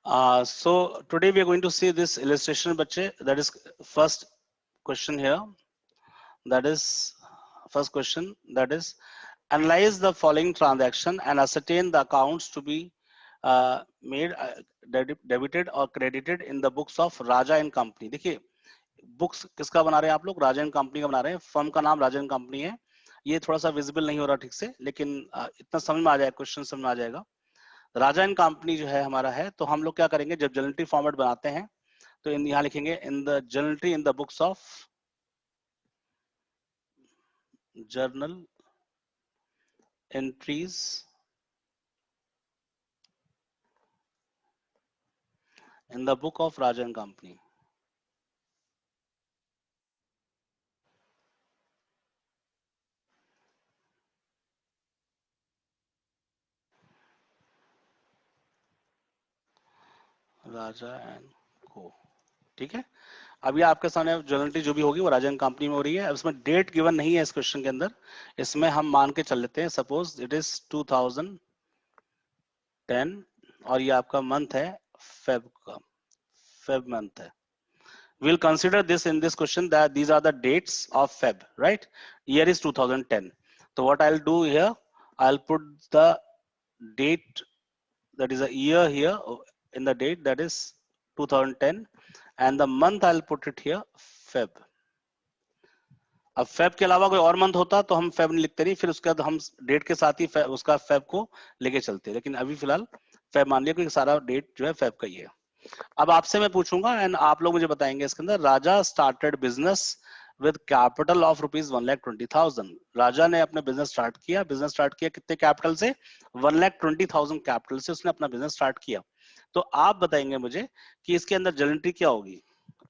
So today we are going to see this illustration, bache. That is first question here. That is first question. That is analyze the following transaction and ascertain the accounts to be made debited or credited in the books of Raja and Company. देखिए books किसका बना रहे हैं आप लोग? राजा and company का बना रहे हैं. फर्म का नाम राजा एंड कंपनी है. ये थोड़ा सा विजिबल नहीं हो रहा ठीक से, लेकिन इतना समझ में आ जाएगा, क्वेश्चन समझ में आ जाएगा. राजा एंड कंपनी जो है हमारा है, तो हम लोग क्या करेंगे, जब जर्नल एंट्री फॉर्मेट बनाते हैं तो यहाँ लिखेंगे in the journal entry in the books of journal entries in the book of Raja and company. Raja and को, ठीक है. अभी आपके सामने जर्नल एंट्री जो भी होगी वो राजा एंड कंपनी में हो रही है. अब इसमें डेट गिवन नहीं है इस क्वेश्चन के अंदर. इसमें हम मान के चल लेते हैं, सपोज इट इज 2010 और ये आपका मंथ है फेब का, फेब मंथ है. We'll consider this in this question that these are the dates of Feb, right? Year is 2010. So what I'll do here, I'll put the date, that is a year here in the date, that is 2010, and the month I'll put it here Feb. अब Feb के अलावा कोई और month होता तो हम Feb नहीं लिखते, नहीं, फिर उसके बाद हम डेट के साथ ही उसका फेब को लेके चलते, लेकिन अभी फिलहाल फेब मान लिया क्योंकि सारा डेट जो है फेब का ही है. अब आपसे मैं पूछूंगा एंड आप लोग मुझे बताएंगे इसके अंदर. Raja started business with capital of rupees 1,20,000. Raja ने अपना बिजनेस स्टार्ट किया. बिजनेस स्टार्ट किया कितने कैपिटल से? 1,20,000 कैपिटल से उसने अपना बिजनेस स्टार्ट किया. तो आप बताएंगे मुझे कि इसके अंदर जर्नल एंट्री क्या होगी.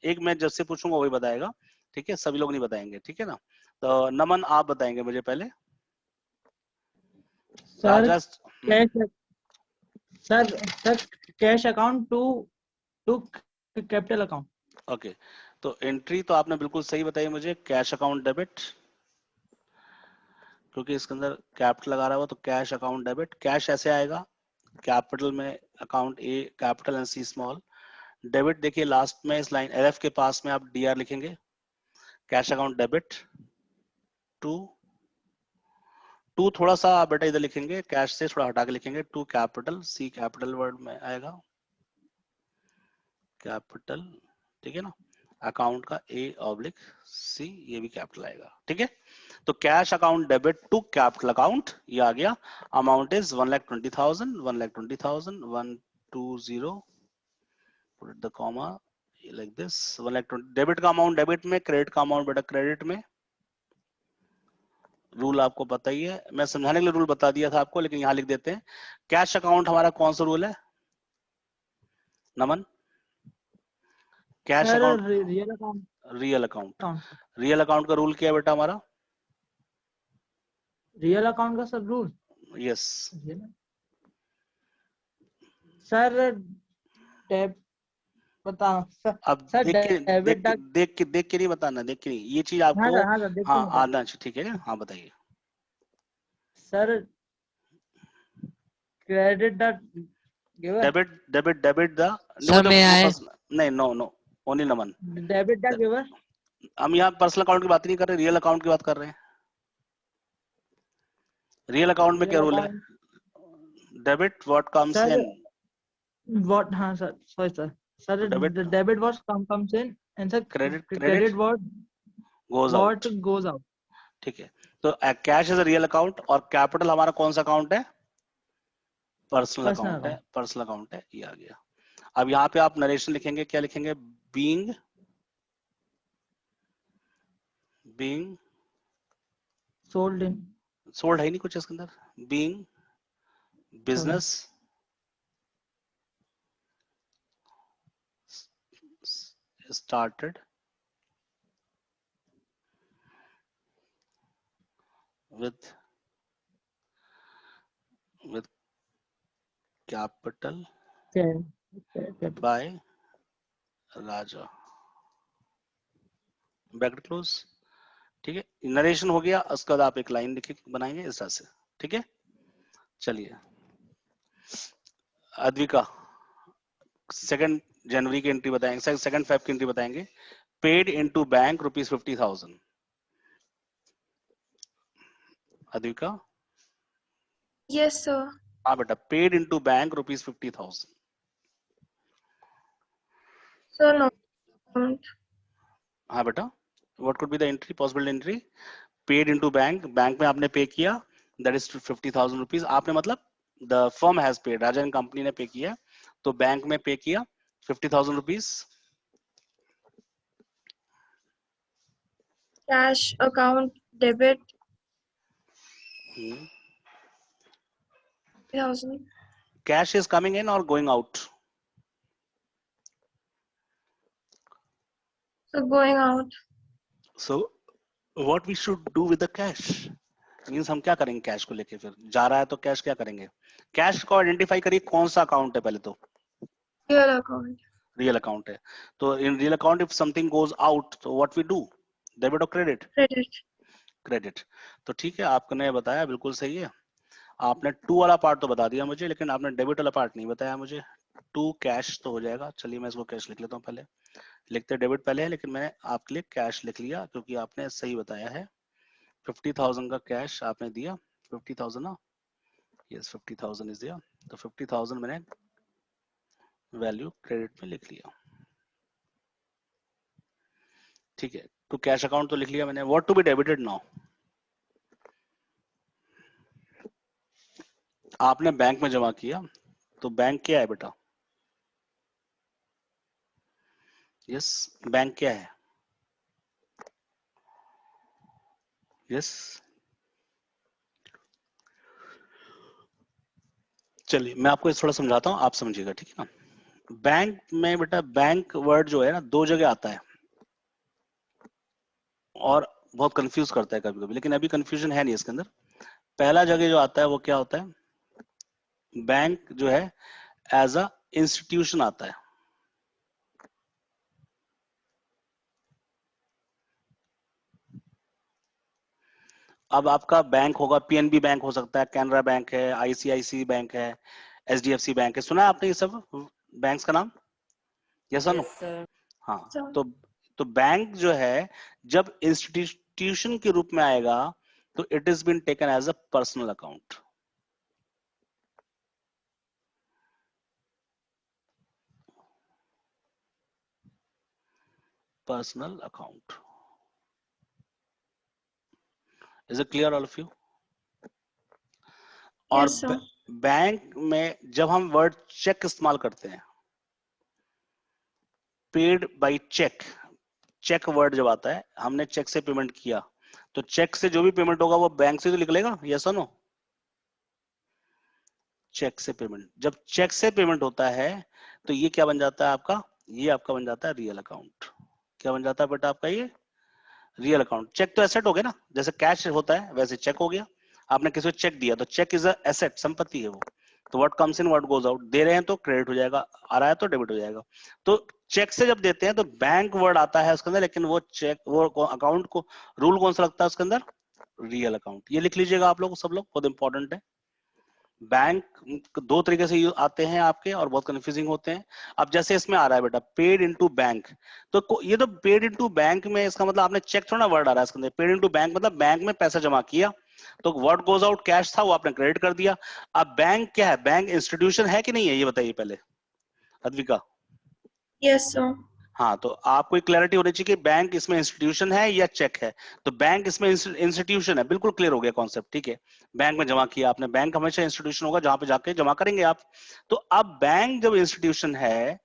एक मैं जब से पूछूंगा वही बताएगा, ठीक है, सभी लोग नहीं बताएंगे, ठीक है ना. तो नमन आप बताएंगे मुझे पहले. Sir cash account to capital account. Okay, तो एंट्री तो आपने बिल्कुल सही बताई मुझे, कैश अकाउंट डेबिट, क्योंकि इसके अंदर कैपिटल लगा रहा हुआ तो कैश अकाउंट डेबिट. कैश ऐसे आएगा, कैपिटल में account A capital and C small. Debit देखिए लास्ट में इस लाइन एलएफ के पास में आप डीआर लिखेंगे. कैश अकाउंट डेबिट टू थोड़ा सा आप बेटा इधर लिखेंगे, कैश से थोड़ा हटा के लिखेंगे, to capital, C capital word में आएगा कैपिटल, ठीक है ना. अकाउंट का ए ऑब्लिक सी, ये भी कैपिटल आएगा, ठीक है. तो cash account debit to capital account, ये आ गया. Amount is 1,20,000, 1,20,000, 120, put the comma like this, 1,20,000. Debit का अमाउंट डेबिट में, क्रेडिट का अमाउंट बेटा क्रेडिट में. रूल आपको पता ही है, मैं समझाने के लिए रूल बता दिया था आपको, लेकिन यहाँ लिख देते हैं. कैश अकाउंट हमारा कौन सा रूल है Naman? Cash account, real account. Real account का रूल क्या है बेटा हमारा? रियल अकाउंट का सर रूल, यस सर. बता सर. अब देख के नहीं बताना, देख के नहीं, ये चीज आपको हाँ आना चाहिए, ठीक है. हाँ बताइए सर. क्रेडिट डेबिट द नहीं, no only Naman. Debit the giver. हम यहाँ पर्सनल अकाउंट की बात नहीं कर रहे, रियल अकाउंट की बात कर रहे हैं. रियल अकाउंट में क्या रूल है? Debit what comes in, what, हाँ sir, sorry sir. Sir, debit what comes in and sir credit what goes out. ठीक है. तो cash is a real account और कैपिटल हमारा कौन सा अकाउंट है? पर्सनल अकाउंट है. पर्सनल अकाउंट है, ये आ गया. अब यहाँ पे आप नरेशन लिखेंगे, क्या लिखेंगे? बीइंग सोल्ड है नहीं कुछ इसके अंदर. Being business started with capital by Raja. Bracket close, ठीक है. नरेशन हो गया, उसके बाद आप एक लाइन लिखे बनाएंगे इस तरह से, ठीक है. चलिए अद्विका 2 जनवरी की एंट्री बताएंगे, 2 फेब की एंट्री बताएंगे। Paid into bank ₹50,000। Advika? Yes, sir. हाँ बेटा, paid into bank ₹50,000। So no account. हाँ बेटा, what could be the entry, possible entry? Paid into bank, bank में आपने पे किया, दैट इज ₹50,000। आपने मतलब the firm has paid, Rajan company ने पे किया, तो बैंक में पे किया ₹50,000। Cash account debit 1,000. Cash is coming in और going out? So going out. So what we should do with the cash? Means हम क्या करेंगे कैश को लेके? फिर जा रहा है तो कैश क्या करेंगे? कैश को आइडेंटिफाई करिए, कौन सा अकाउंट है पहले तो? Real account. रियल अकाउंट है। तो in real account if something goes out, तो व्हाट वी डू? डेबिट और क्रेडिट? Credit. क्रेडिट। तो ठीक है, आपने बताया बिल्कुल सही है। आपने टू वाला पार्ट तो बता दिया मुझे, लेकिन आपने डेबिट वाला पार्ट नहीं बताया मुझे। टू कैश तो हो जाएगा, चलिए मैं इसको कैश लिख लेता हूँ। पहले लिखते डेबिट पहले है, लेकिन मैंने आपके लिए कैश लिख लिया क्योंकि आपने सही बताया है। 50,000 का कैश आपने दिया, 50,000 ना, यस 50,000 इज दिया, तो 50,000 मैंने वैल्यू क्रेडिट में लिख लिया। ठीक है, तो कैश अकाउंट तो लिख लिया मैंने। What to be debited now? आपने बैंक में जमा किया, तो बैंक क्या है बेटा? यस, बैंक क्या है? यस, चलिए मैं आपको थोड़ा समझाता हूँ, आप समझिएगा, ठीक है ना। बैंक में बेटा, बैंक वर्ड जो है ना, दो जगह आता है और बहुत कंफ्यूज करता है कभी कभी, लेकिन अभी कंफ्यूजन है नहीं इसके अंदर। पहला जगह जो आता है वो क्या होता है? बैंक जो है एज अ इंस्टीट्यूशन आता है। अब आपका बैंक होगा, पीएनबी बैंक हो सकता है, कैनरा बैंक है, आईसीआईसी बैंक है, एचडीएफसी बैंक है। सुना है आपने ये सब बैंक्स का नाम? Yes no? Yes, sir. हाँ। So तो बैंक जो है जब इंस्टीट्यूशन के रूप में आएगा, तो it is been taken as a personal account. Personal account. Is it clear all of you? और yes, sir. बैंक में जब हम वर्ड चेक इस्तेमाल करते हैं, paid by cheque, check word जब आता है, हमने चेक से पेमेंट किया, तो चेक से जो भी पेमेंट होगा वो बैंक से तो निकलेगा, यस और नो? चेक से पेमेंट, जब चेक से पेमेंट होता है तो ये क्या बन जाता है आपका? ये आपका बन जाता है रियल अकाउंट। क्या बन जाता है बेटा आपका? ये रियल अकाउंट। चेक तो एसेट हो गया ना, जैसे कैश होता है वैसे चेक हो गया। आपने किसी को चेक दिया तो चेक इज अ एसेट, संपत्ति है वो। तो what comes in what goes out, दे रहे हैं तो क्रेडिट हो जाएगा, आ रहा है तो डेबिट हो जाएगा। तो चेक से जब देते हैं तो बैंक वर्ड आता है उसके अंदर, लेकिन वो चेक, वो अकाउंट को रूल कौन सा लगता है उसके अंदर? Real account. ये लिख लीजिएगा आप लोग, सब लोग, बहुत इंपॉर्टेंट है। बैंक दो तरीके से आते हैं आपके और बहुत कंफ्यूजिंग होते हैं। अब जैसे इसमें आ रहा है बेटा पेड इनटू बैंक, तो ये तो पेड इनटू बैंक में इसका मतलब आपने चेक थोड़ा वर्ड आ रहा है इसके अंदर। पेड इनटू बैंक मतलब बैंक में पैसा जमा किया, तो व्हाट गोज आउट कैश था वो आपने क्रेडिट कर दिया। अब बैंक क्या है? बैंक इंस्टीट्यूशन है कि नहीं है, ये बताइए पहले अद्विका। Yes, sir. हाँ, तो आपको क्लैरिटी होनी चाहिए कि बैंक इसमें इंस्टीट्यूशन है या चेक है। तो बैंक इसमें इंस्टीट्यूशन है, बिल्कुल क्लियर हो गया कॉन्सेप्ट, ठीक है। बैंक में जमा किया आपने, बैंक हमेशा इंस्टीट्यूशन होगा जहां पे जाके जमा करेंगे आप। तो अब बैंक जब इंस्टीट्यूशन है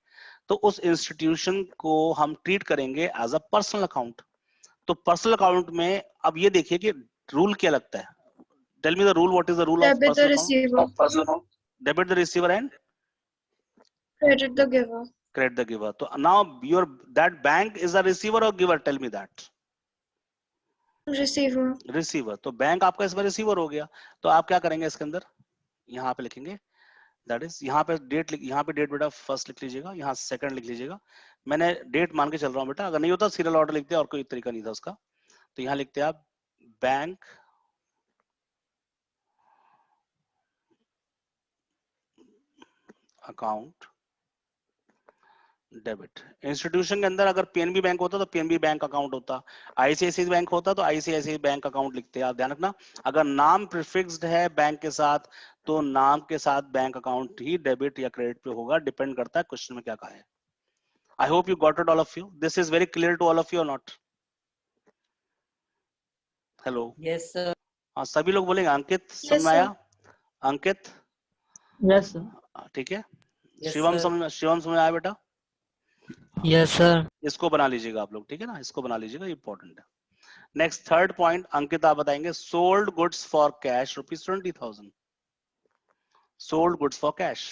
तो उस इंस्टीट्यूशन को हम ट्रीट करेंगे एज अ पर्सनल अकाउंट। तो पर्सनल अकाउंट में अब ये देखिए कि रूल क्या लगता है। Tell me the rule, what is the rule of Debit the personal receiver. Account? Debit the receiver and Credit the giver. credit the giver. So now your that bank is a receiver or giver? Tell me that. Receiver. Receiver. तो bank आपका इसमें receiver हो गया। तो आप क्या करेंगे इसके अंदर, यहाँ पे लिखेंगे, दैट इज यहाँ पे डेट, यहाँ पे डेट बेटा फर्स्ट लिख लीजिएगा, यहाँ सेकंड लिख लीजिएगा। मैंने डेट मान के चल रहा हूँ बेटा, अगर नहीं होता सीरियल ऑर्डर लिखते और कोई तरीका नहीं था उसका। तो यहाँ लिखते आप बैंक अकाउंट डेबिट। इंस्टीट्यूशन के अंदर अगर पीएनबी बैंक होता तो पीएनबी बैंक अकाउंट होता, आईसीआईसीआई बैंक होता तो आईसीआईसीआई बैंक अकाउंट लिखते हैं। आप ध्यान रखना, अगर नाम प्रीफिक्स्ड है बैंक के साथ तो नाम के साथ बैंक अकाउंट ही डेबिट या क्रेडिट पे होगा, डिपेंड करता है क्वेश्चन में क्या कहा है। I hope you got it all of you, this is very clear to all of you और नॉट? हेलो? Yes sir. हाँ, सभी लोग बोलेंगे। अंकित समझ Yes, में sir. आया? अंकित Yes, sir. ठीक है। Yes Shivam sir. शिवम समझ में आया बेटा? Yes sir. इसको बना लीजिएगा आप लोग, ठीक है ना, इसको बना लीजिएगा, इंपॉर्टेंट है। नेक्स्ट थर्ड पॉइंट अंकित आप बताएंगे। Sold goods for cash ₹20,000। Sold goods for cash.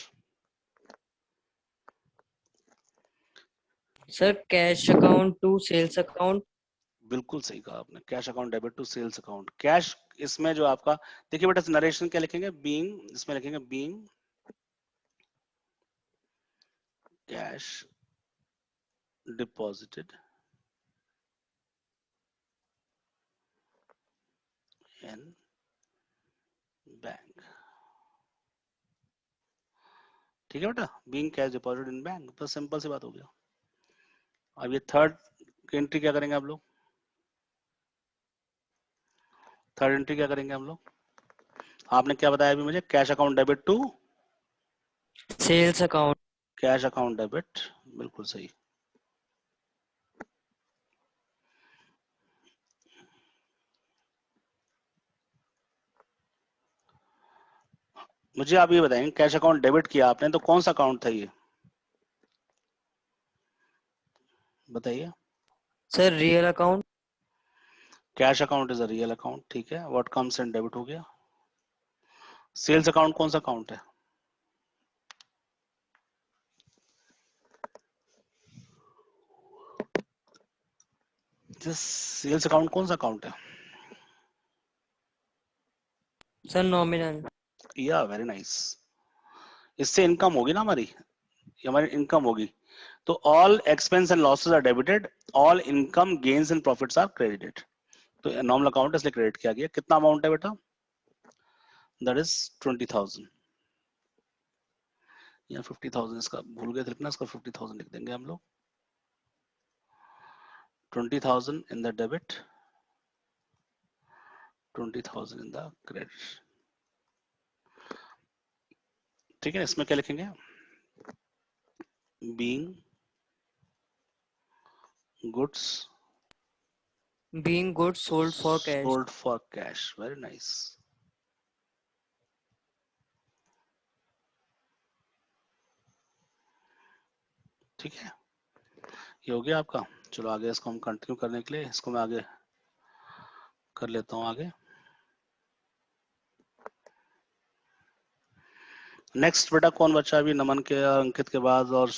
Sir cash account to sales account. बिल्कुल सही कहा आपने, cash account debit to sales account. Cash इसमें जो आपका, देखिए बेटा नरेशन क्या लिखेंगे, बीइंग, इसमें लिखेंगे being cash deposited in bank. ठीक है बेटा, being cash deposited in bank, तो सिंपल सी बात हो गया। अब ये थर्ड एंट्री क्या करेंगे आप लोग? थर्ड एंट्री क्या करेंगे हम लोग? आपने क्या बताया अभी मुझे? Cash account debit to sales account. Cash account debit, बिल्कुल सही। मुझे आप ये बताएंगे, कैश अकाउंट डेबिट किया आपने तो कौन सा अकाउंट था ये, बताइए। Sir real account. Cash account is a real account, ठीक है, व्हाट कम्स इन डेबिट हो गया। सेल्स अकाउंट कौन सा अकाउंट है? सेल्स अकाउंट कौन सा अकाउंट है? Sir nominal. या वेरी नाइस। इससे इनकम होगी ना हमारी, ये हमारी इनकम होगी। तो all expense and losses are debited, all income gains and profits are credited. तो नॉर्मल अकाउंट इसलिए क्रेडिट किया गया। कितना अमाउंट है बेटा? दैट इज 20,000 या 50,000, इसका भूल गए थे लिखना, इसका 50,000 लिख देंगे हम लोग। 20,000 in the debit, 20,000 in the credit। ठीक है, इसमें क्या लिखेंगे? being goods being goods sold for cash. sold for cash, very nice। ठीक है, ये हो गया आपका। चलो आगे इसको हम कंटिन्यू करने के लिए, इसको मैं आगे कर लेता हूँ आगे। नेक्स्ट बेटा कौन बचा अभी? नमन के और अंकित के बाद और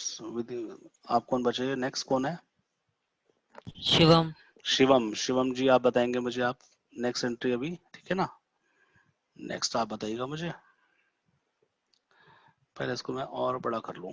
आप कौन बचे? नेक्स्ट कौन है? शिवम। शिवम। शिवम जी आप बताएंगे मुझे, आप नेक्स्ट एंट्री अभी, ठीक है ना। नेक्स्ट आप बताइएगा मुझे, पहले इसको मैं और बड़ा कर लूं।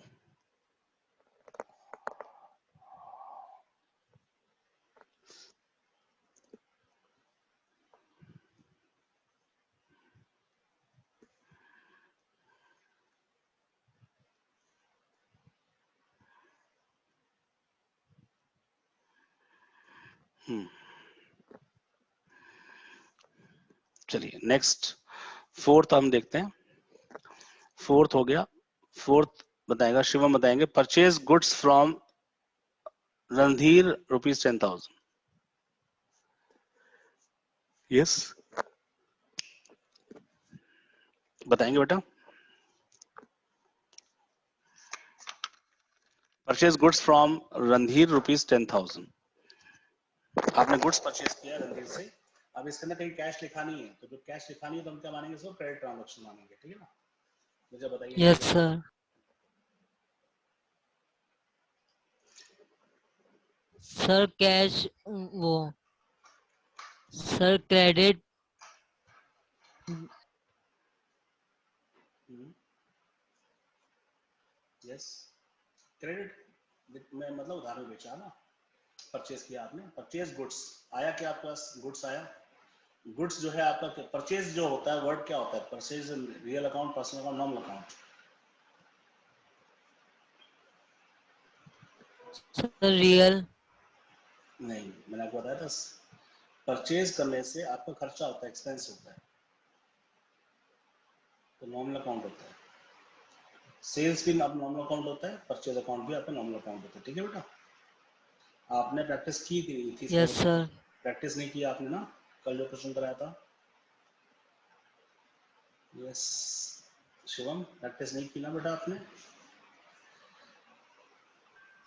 चलिए नेक्स्ट फोर्थ हम देखते हैं। फोर्थ हो गया। फोर्थ बताएगा शिवम, बताएंगे purchase goods from Randhir ₹10,000। Yes, बताएंगे बेटा। Purchase goods from Randhir ₹10,000। आपने गुड्स परचेज किया रणधीर से। अब इसके अंदर कहीं कैश लिखा नहीं है, तो जो कैश लिखा नहीं है तो हम क्या मानेंगे? इसको क्रेडिट ट्रांजैक्शन मानेंगे, ठीक है ना। मुझे बताइए। Yes sir. सर कैश वो सर क्रेडिट। यस, क्रेडिट में मतलब उधार में बेचा ना, परचेज किया आपने, परचेज गुड्स आया, क्या आपके पास गुड्स आया? गुड्स जो है आपका, परचेज जो होता है वर्ड क्या होता है? Purchase real account, personal account, normal account. Sir real. नहीं, मैंने आपको बताया था परचेज करने से आपका खर्चा होता है, एक्सपेंस होता है, तो नॉमिनल अकाउंट होता है। सेल्स भी आप नॉमिनल अकाउंट होता है, परचेज अकाउंट भी आपका नॉमिनल अकाउंट होता है। ठीक है बेटा, आपने प्रैक्टिस की थी यस सर। प्रैक्टिस नहीं किया आपने ना, कल जो क्वेश्चन कराया था। यस शिवम, प्रैक्टिस नहीं की ना बेटा आपने?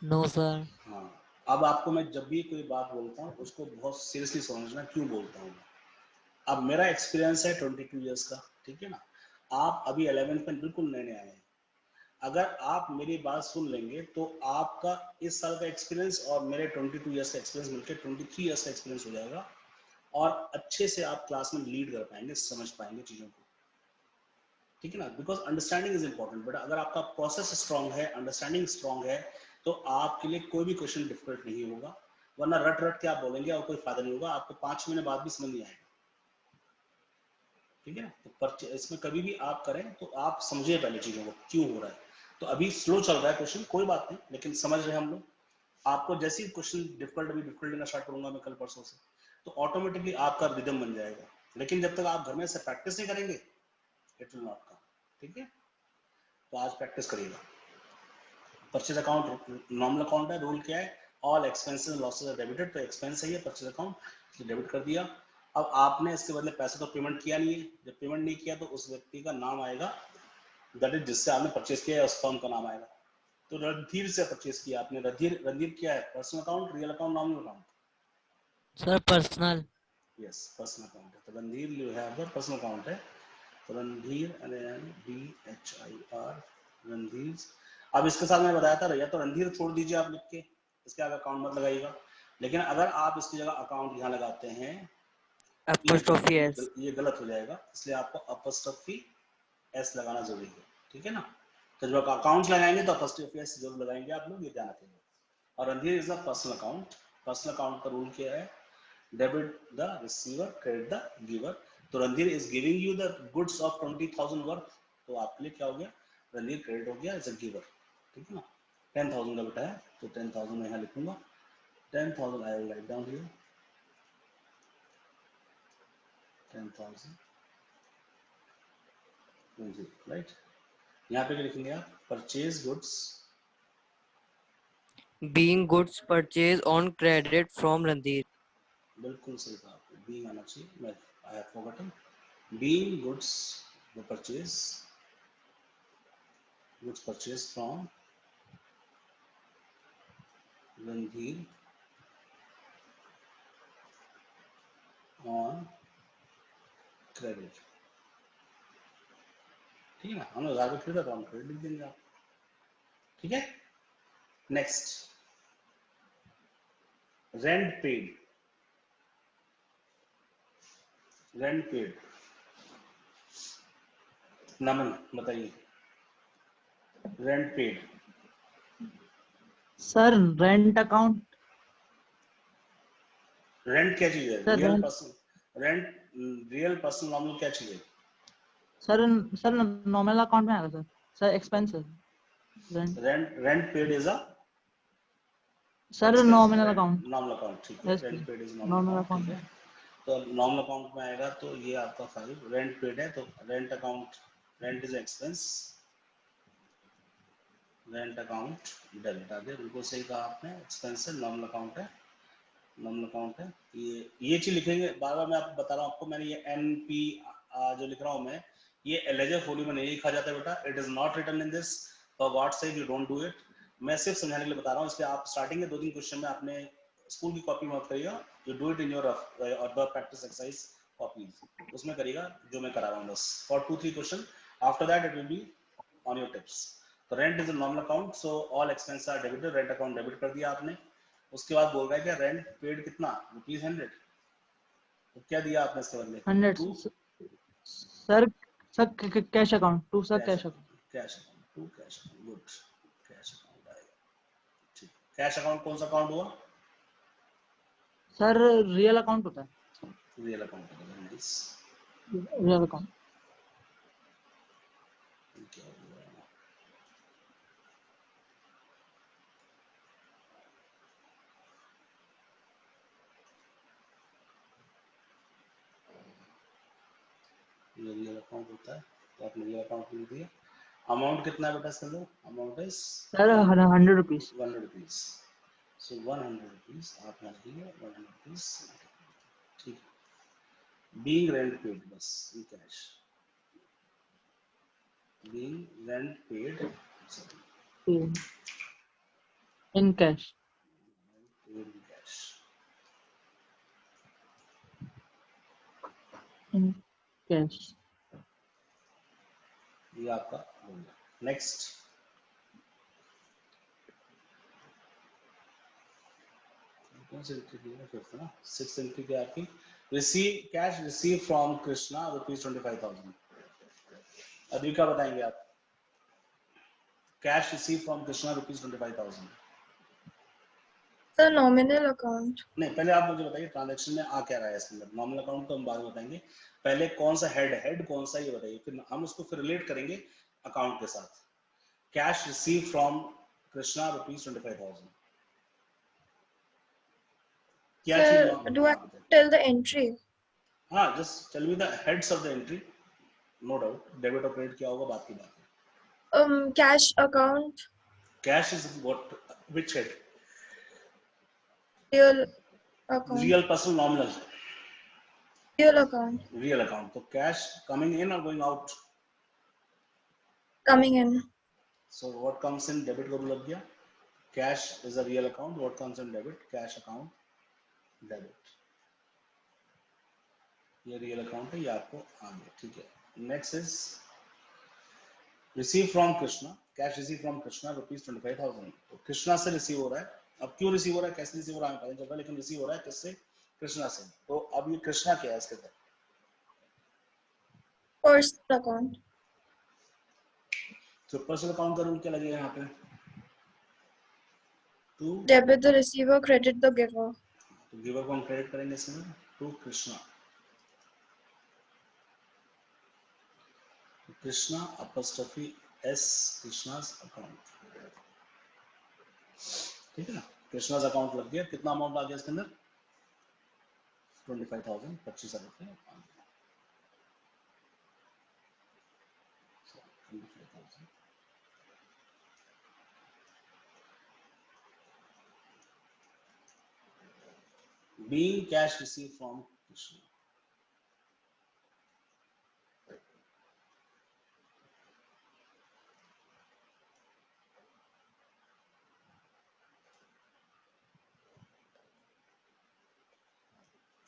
No sir. हाँ, अब आपको मैं जब भी कोई बात बोलता हूँ उसको बहुत सीरियसली समझना, क्यों बोलता हूँ। अब मेरा एक्सपीरियंस है 22 इयर्स का, ठीक है ना, आप अभी 11th में बिल्कुल नए नए आए हैं। अगर आप मेरी बात सुन लेंगे तो आपका इस साल का एक्सपीरियंस और मेरे 22 इयर्स का एक्सपीरियंस मिलकर 23 इयर्स का एक्सपीरियंस हो जाएगा, और अच्छे से आप क्लास में लीड कर पाएंगे, समझ पाएंगे चीज़ों को। ठीक है ना, because understanding is important. But अगर आपका प्रोसेस स्ट्रांग है, अंडरस्टैंडिंग स्ट्रांग है, तो आपके लिए कोई भी क्वेश्चन डिफिकल्ट नहीं होगा। वरना रट रट के आप बोलेंगे और कोई फायदा नहीं होगा, आपको 5 महीने बाद भी समझ नहीं आएगा। ठीक है ना, तो इसमें कभी भी आप करें तो आप समझिए पहले चीजों को क्यों हो रहा है। तो अभी स्लो चल रहा है क्वेश्चन, कोई बात नहीं, लेकिन समझ रहे हैं हम लोग। आपको जैसे ही क्वेश्चन डिफिकल्ट, अभी डिफिकल्ट लेना स्टार्ट करूंगा मैं कल परसों से, तो ऑटोमेटिकली आपका रिदम बन जाएगा। लेकिन जब तक आप घर में से प्रैक्टिस नहीं करेंगे, इट विल नॉट कम। ठीक है, तो आज प्रैक्टिस करिएगा। परचेज अकाउंट नॉर्मल अकाउंट है, रूल क्या है, all expenses losses are debited, तो एक्सपेंस है ये परचेज अकाउंट, डेबिट कर दिया। अब आपने इसके बदले पैसे तो पेमेंट किया नहीं है, जब पेमेंट नहीं किया तो उस व्यक्ति का नाम आएगा, दैट इज जिससे आपने परचेज किया है, उस फर्म का नाम आएगा। तो रणधीर से परचेज किया आपने, रणधीर, रणधीर क्या है, personal account, real account, nominal account? Sir personal. Yes, personal account है, तो Randhir you have the personal account है, तो रणधीर RNDHIR, रणधीर। अब इसके साथ मैं बताया था, या तो रणधीर छोड़ दीजिए आप लिख के, इसके आगे अकाउंट मत लगाइएगा। लेकिन अगर आप इसकी जगह अकाउंट यहाँ लगाते हैं, एपोस्ट्रोफी एस। ये गलत हो जाएगा, इसलिए आपको अपॉस्ट्रोफी एस लगाना जरूरी है। ठीक है ना, तो जब आप अकाउंट लगाएंगे तो अपॉस्ट्रोफी एस जरूर लगाएंगे आप लोग, ये ध्यान रखेंगे। और Randhir is a personal account. Personal account का रूल क्या है, debit the receiver, credit the giver. तो Randhir is giving you the goods of 20,000 worth, तो आपके लिए क्या हो गया, रणधीर क्रेडिट हो गया एज अ गिवर। ठीक है ना, 10,000 का बेटा है, तो 10,000 मैं यहाँ लिखूंगा, 10,000 I will write down here, 10,000 right. यहाँ पे क्या लिखेंगे आप, purchase goods, being goods purchase on credit from Randhir. बिल्कुल सही कहा आपने, बीइंग आना चाहिए, मैं I have forgotten, being goods the purchase, goods purchase from Randhir on credit. ठीक है ना, हम लोग आगे फिर अकाउंट क्रेडिट लिख देंगे आप। ठीक है, next, rent paid, rent paid, Naman बताइए, rent paid. Sir rent account. Rent क्या चीज है, sir real rent. Person, rent, real person nominal क्या चीज है? सर सर नॉर्मल अकाउंट में आएगा sir. Sir expenses. Rent. Rent paid is a sir expense, nominal right, account. Nominal account, ठीक है, yes rent sir. Paid is nominal normal account. ठीक account. है, तो नॉमिनल अकाउंट में आएगा, तो ये आपका फाइल रेंट पेड है, तो rent account, rent is expense, rent account debit आ गया, बिल्कुल सही कहा आपने, एक्सपेंस है, नॉमिनल अकाउंट है, नॉमिनल अकाउंट है। ये चीज लिखेंगे, बार बार मैं आपको बता रहा हूँ आपको, मैंने ये NP जो लिख रहा हूँ मैं, ये एलेजर फोलियो में नहीं लिखा जाता बेटा, it is not written in this, for God sake you don't do it. मैं सिर्फ समझाने के लिए बता रहा हूँ, इसलिए आप स्टार्टिंग के 2-3 क्वेश्चन में आपने स्कूल की कॉपी मत करिएगा, you do it in your other practice exercise copies, उसमें करिएगा जो मैं करा रहा हूँ बस, for 2-3 question, after that it will be on your tips. तो rent is a nominal account, so all expense are debited, rent account debit कर दिया आपने। उसके बाद बोल रहा है कि रेंट पेड कितना, ₹100, तो क्या दिया आपने इसके बदले, 100। To sir sir cash account to sir cash cash account. Account, cash account, to cash account, good, cash account आएगा। ठीक, कैश अकाउंट कौन सा अकाउंट हुआ, सर रियल अकाउंट होता है। Real account, nice. Real account. क्या हुआ, ये रियल अकाउंट होता है, तो आपने रियल अकाउंट लिख दिया। अमाउंट कितना है बेटा इसके अंदर? Amount is Sir, 100 rupees. 100 rupees. So 100 rupees आप यहाँ लिखिए 100 रुपीज, ठीक है। बीइंग रेंट पेड, बस in cash, being rent paid In cash. Paid in cash. In cash. ये आपका हो गया। नेक्स्ट, कौन सी एंट्री की है? फिफ्थ ना, सिक्स्थ एंट्री क्या आपकी? Receive cash receive from Krishna ₹25,000। अभी क्या बताएंगे आप? Cash receive from Krishna ₹25,000। The nominal account. नहीं, पहले आप मुझे बताइए ट्रांजैक्शन में आ क्या रहा है इसके अंदर। नॉमिनल अकाउंट तो हम बाद में बताएंगे, पहले कौन सा हेड, हेड कौन सा ये बताइए, फिर हम उसको फिर रिलेट करेंगे अकाउंट के साथ। कैश रिसीव फ्रॉम कृष्णा ₹25,000, क्या चीज? Sir, do I tell the entry? हाँ, just tell me the heads of the entry. No doubt, debit और क्रेडिट क्या होगा बात की बात है। Cash account, cash is what, which head? real account, real person, nominal? real account, real account. तो cash coming in और going out? coming in. So what comes in, debit को भी लग गया। Cash is a real account, what comes in debit? Cash account debit, ये real account है, ये आपको आ गया, ठीक है। Next is receive from Krishna, cash receive from Krishna ₹25,000। तो कृष्णा से रिसीव हो रहा है। अब क्यों रिसीव हो रहा है, कैसे रिसीव हो रहा है पता नहीं चल रहा, लेकिन रिसीव हो रहा है किससे? कृष्णा से। तो अब ये कृष्णा क्या है इसके अंदर? Personal account. तो पर्सनल अकाउंट का रूल क्या लगेगा यहाँ पे? Two, Debit the receiver, credit the giver. तो गिवर को हम क्रेडिट करेंगे इसमें, to Krishna. Krishna apostrophe S, Krishna's account, ठीक है ना। कृष्णास अकाउंट लग गया। कितना अमाउंट आ गया इसके अंदर? 25,000, 25,000 रुपये। 25,000। Being cash received from Krishna.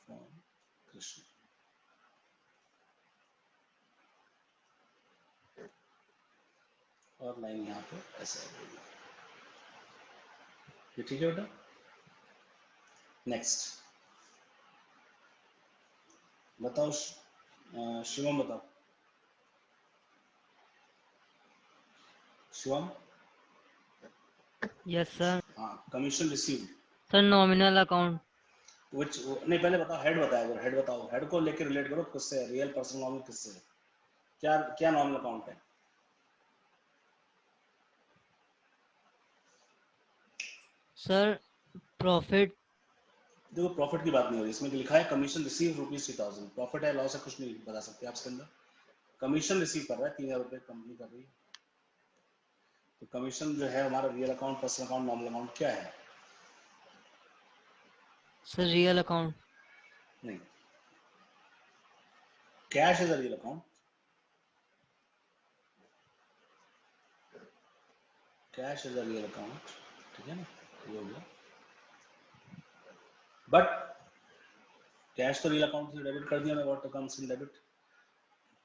From Krishna. और लाइन यहाँ पे ऐसे आ गई। ये ठीक है बेटा। नेक्स्ट बताओ, शिवम बताओ। शिवम? Yes, sir. हाँ, commission received. Sir, nominal account. विच नहीं, पहले बताओ हेड बताया, अगर हेड बताओ, हेड को लेकर रिलेट करो किससे है, रियल पर्सन नॉमिनल किससे है, क्या क्या नॉमिनल अकाउंट है? Sir, profit. देखो प्रॉफिट की बात नहीं हो रही इसमें, लिखा है कमीशन रिसीव ₹3,000। प्रॉफिट है लॉस है कुछ नहीं बता सकते आप इसके अंदर। कमीशन रिसीव कर रहा है 3,000 रुपये कंपनी कर रही है। तो कमीशन जो है हमारा real account, personal account, nominal account क्या है? Sir, real account. नहीं, cash is a real account, cash is a real account, ठीक है ना, ये हो गया। बट कैश तो रियल अकाउंट से डेबिट कर दिया मैं, what comes in debit?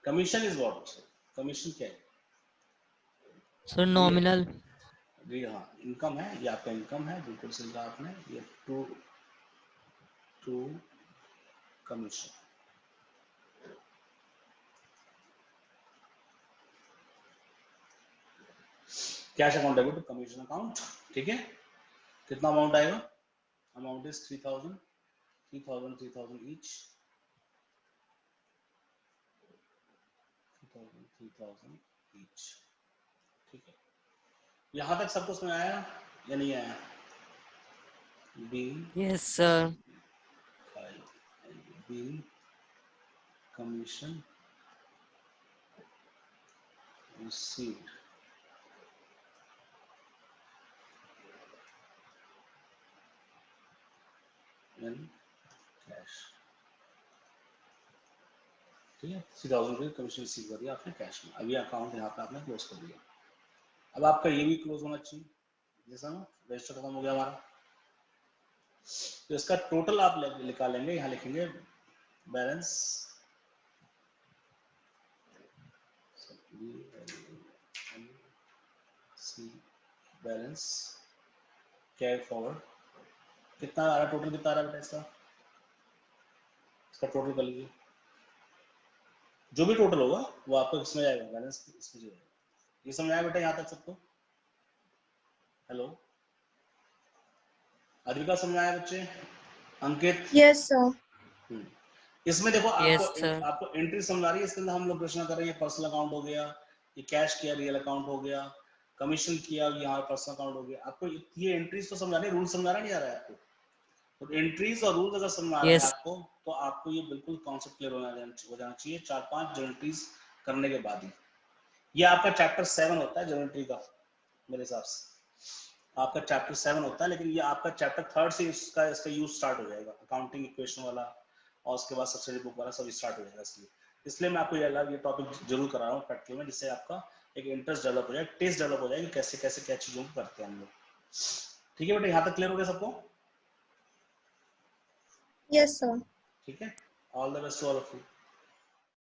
Commission is what? Commission क्या है? Sir, nominal. जी हाँ, इनकम है, ये आपका इनकम है, बिल्कुल सही कहा आपने। ये to to commission. Cash account debit, commission account, ठीक है। कितना अमाउंट आएगा? अमाउंट इज 3,000, 3,000, 3,000 ईच, 3,000, 3,000 ईच, ठीक है। यहां तक सब कुछ में आया या नहीं आया? Being Yes, sir. Being commission received in cash, ठीक है, 3000 रुपये कमीशन रिसीव कर दिया आपने कैश में, अभी अकाउंट यहाँ पे आपने क्लोज कर दिया। अब आपका ये भी क्लोज होना चाहिए, जैसा ना रजिस्टर खत्म हो गया हमारा, तो इसका टोटल आप निकालेंगे, यहाँ लिखेंगे बैलेंस बैलेंस कैरी फॉरवर्ड, कितना आ रहा है टोटल, कितना आ रहा है बेटा इसका टोटल कर लीजिए, जो भी टोटल होगा वो आपको इसमें जाएगा, बैलेंस इसमें जाएगा। ये समझ आया बेटा यहाँ तक सबको? हेलो अद्विका, समझ आया बच्चे? अंकित? Yes, sir. इसमें देखो Yes, आपको sir. आपको एंट्री समझ आ रही है, इसके अंदर हम लोग प्रश्न कर रहे हैं, पर्सनल अकाउंट हो गया, ये कैश किया रियल अकाउंट हो गया, कमीशन किया यहाँ पर्सनल अकाउंट हो गया, आपको ये एंट्रीज तो समझ आ रही है, रूल समझ आ रहा नहीं आ रहा है आपको? तो एंट्रीज और रूल्स अगर समझ आ रहे हैं Yes. आपको, तो आपको ये बिल्कुल कॉन्सेप्ट क्लियर हो जाना चाहिए 4-5 जर्नल एंट्रीज करने के बाद ही। ये आपका चैप्टर 7 होता है जर्नल एंट्री का, मेरे हिसाब से आपका चैप्टर 7 होता है, लेकिन ये आपका चैप्टर 3 से इसका यूज स्टार्ट हो जाएगा, अकाउंटिंग इक्वेशन वाला और उसके बाद सब्सिडी बुक वाला सब स्टार्ट हो जाएगा। इसलिए मैं आपको ये टॉपिक जरूर करा रहा हूँ प्रैक्टिकल में, जिससे आपका एक इंटरेस्ट डेवलप हो जाए, टेस्ट डेवलप हो जाए कि कैसे कैसे क्या चीजों को करते हैं हम लोग। ठीक है बेटा, यहाँ तक क्लियर हो गया सबको? Yes, sir. ठीक है, all the best to all of you.